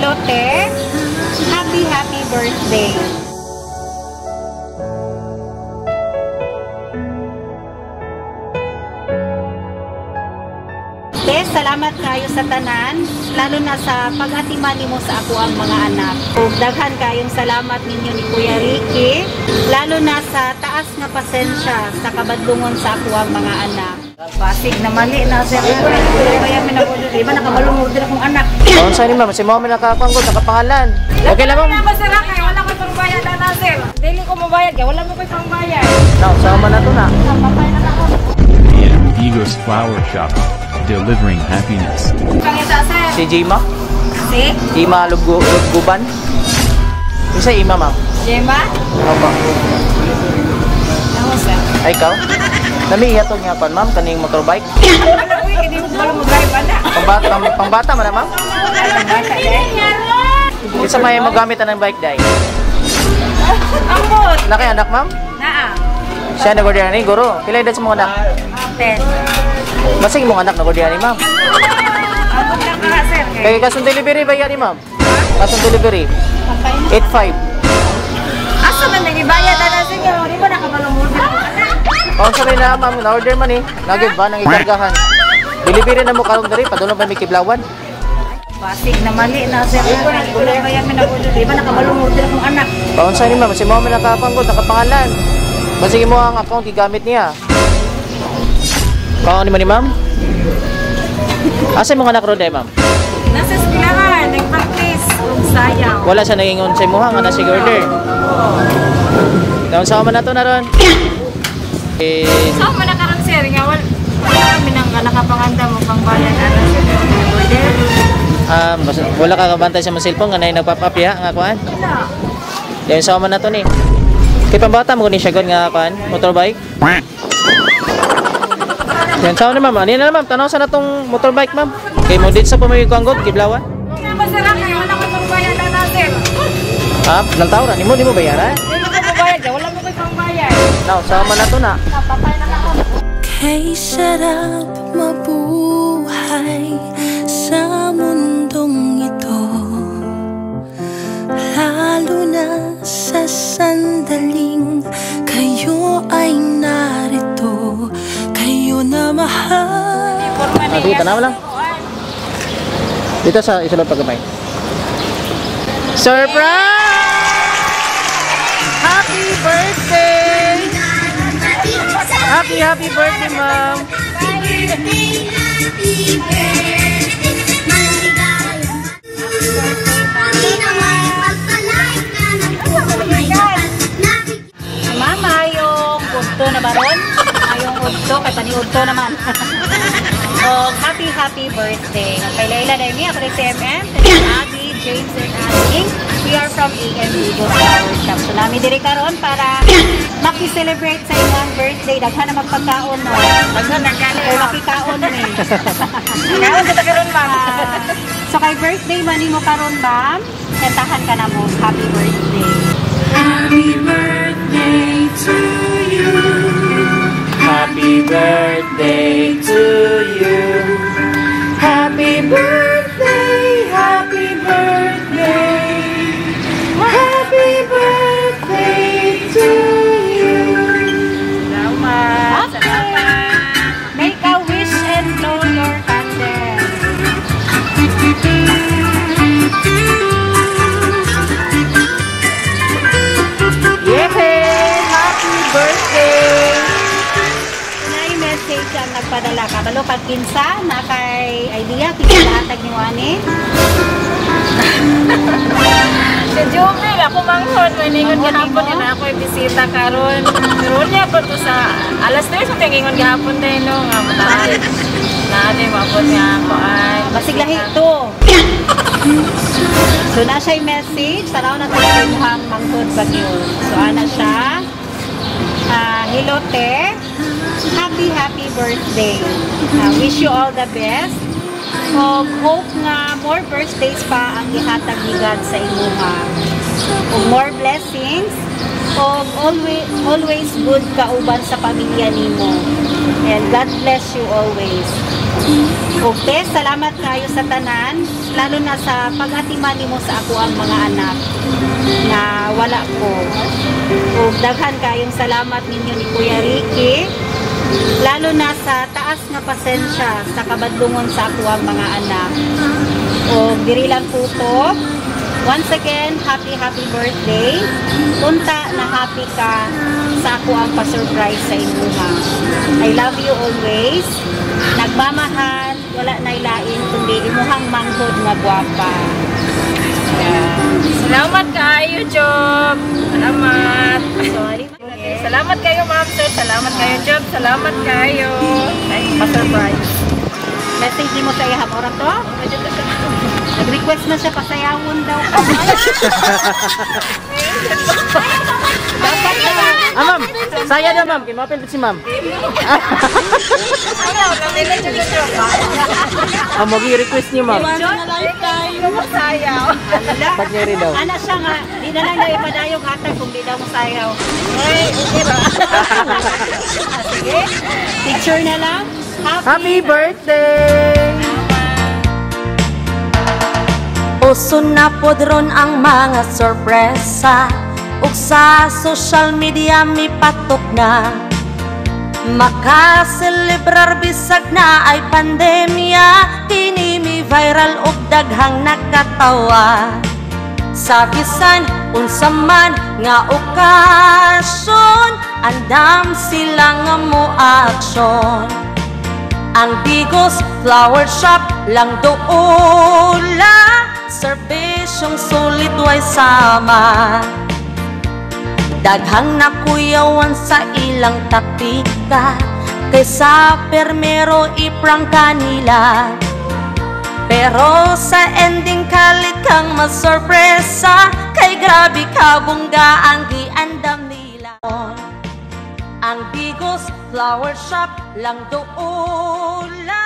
Hello, Te. Happy birthday. Te, salamat kayo sa tanan, lalo na sa pag-atimani mo sa ako ang mga anak. O daghan kayong salamat ninyo ni Kuya Ricky, lalo na sa taas nga pasensya sa kabadlungon sa ako ang mga anak. Pasig na mali na sir. Kaya minabulo, iba nakamalungod din akong anak. Kaon sa ni ma'am, si ma'am nakakanggot, nakapangalan. Okay lang ma'am. Wala ba sir kay wala ko pangbayad na sir. Dili ko mabayad, kaya wala mo ko'y pangbayad. Now, sama na to na. Papay na ako. Ego's Flower Shop, delivering happiness. Pangita sir. Si Jima? Si? Jima Lugguban? Isa Ima ma'am? Jema? Opo. Ako sir. Ay, ikaw? Namiya to nga pan ma'am, kaning motorbike? Wala ko hindi mo pala mo drive ana. Pangbata man na ma'am? Bata eh. Isa may magamit na ng bike day. Ambot. Laki anak ma'am? Naa. Siya nagordiyan ni guro. Pila edad sa mga anak? 10. Masig mong anak nagordiyan ni ma'am. Ambot lang ka sir. Kaya kasong delivery ba yan ni ma'am? Kasong delivery? 8.5. Asa man nagibayad na sir? Di ba nakamalungod din ako anak? Kaon sa rin na ma'am, na-order man eh. Nagib ba nang ikargahan? Delivery na mo karong diri, padulong pa may kiblawan. Pasig na mali na sir. Wala ba yan minabulo? Di ba nakamalungod din akong anak? Kaon sa rin ma'am, si ma'am nakapanggot, nakapangalan. Basige mo ang account, gigamit niya. Kaon ni ma'am? Asa mga anak ron ma'am? Nasa eskwelahan, nag-practice, kung sayaw. Wala siya nangingon sa imuha nga na sige order. Kaon sa man na to na ron. Saan man nakaroon sir? Nga wala kami nang nakapanganda mo pang bayan ano sir? Wala ka kabantay sa mga cellphone nga na nagpap-up ya nga kuan. Wala. Yan sa man na to ni. Kay pambata mo ni siya gon nga kuan, motorbike. Yan sa ma'am, ani na ma'am, tanaw sa natong motorbike ma'am. Kay mo dit sa pamay ko anggot giblawan. Nga ba sir kay wala ko pang bayan na sir? Nang tawra ni mo bayaran. Di mo ko bayad, wala mo ko'y pang bayan. Now, sa man na to na. Papay na ako. Kay sarap mabuhay sa mundong ito, lalo na sa sandaling kayo ay narito, kayo na mahal. Dito na lang. Dito sa isulod pagkamay. Surprise! Happy birthday! Happy birthday, ma'am! Mama, yung udto na ba ron? Yung udto, kaya tani udto naman. Oh, happy birthday. Kay Layla na niya, ako si MM, Abby, James, and Asing. We are from AM Ego's Flower Shop. So namin diri karon para maki-celebrate sa inyong birthday. Daghan na magpagkaon no. Daghan na kani. Or makikaon ni. Kaon sa karon ma'am. So kay birthday man nimo karon ma'am, kantahan ka na mo. Happy birthday. Happy birthday to you. Happy birthday to you. Happy birthday, happy birthday. Happy birthday to you. Salamat. Salamat. Make a wish and blow your candle. Yay! Happy birthday! Message ang nagpadala ka. Balo pag kinsa na kay idea kinsa ni Wani. Si Jumel, ako manghon, may ningon gahapon na ako bisita karon. Pero niya po to sa alas 3 sa tingingon gahapon tayo no nga matahay. Naadi mabot nga ako ay Basig lahi to. So na siya message, tanaw na tayo muhang manghod bagyo. So ana siya. Hello Te. Happy birthday. Wish you all the best. Hope nga more birthdays pa ang ihatag ni God sa imuha. More blessings. Always good kauban sa pamilya nimo. And God bless you always. Okay, salamat kayo sa tanan, lalo na sa pag-atiman mo sa ako ang mga anak na wala ko. O daghan kayong salamat ninyo ni Kuya Ricky, lalo na sa taas nga pasensya sa kabadlungon sa ako ang mga anak. O diri lang po to. Once again, happy birthday. Punta na happy ka sa ako ang pa-surprise sa imuha. I love you always. Nagmamahal, wala na ilain kundi imuhang manghod nga gwapa. Salamat kayo, Job. Salamat. Sorry. Salamat kayo, Ma'am Sir. Salamat kayo, Job. Salamat kayo. Ay, pa-surprise. Message mo sa ihap oras to? Nag-request na siya pasayawon daw. Dapat na. Ma'am, saya na ma'am, kay mapil si ma'am. Ayaw, kami na Job. Magi-request niyo ma'am. Masayaw. Ba't niya rin daw? Ana siya nga, di na lang daw ipadayog hatag kung di daw masayaw. Ay, okay ba? Sige, picture na lang. Happy birthday! Uso na podron ang mga sorpresa, ug sa social media mi patok na makaselebrar bisag na ay pandemya. Kini mi viral ug daghang nakatawa. Sa bisan unsa man nga okasyon, andam sila nga mo aksyon. Ang Bigos Flower Shop lang doola, serbisyong sulit way sama. Daghang nakuyawan sa ilang taktika, kaysa permero iprang kanila. Pero sa ending kalit kang masorpresa, kay grabe ka bungga ang giandam nila. Ang Bigos Flower Shop lang doola.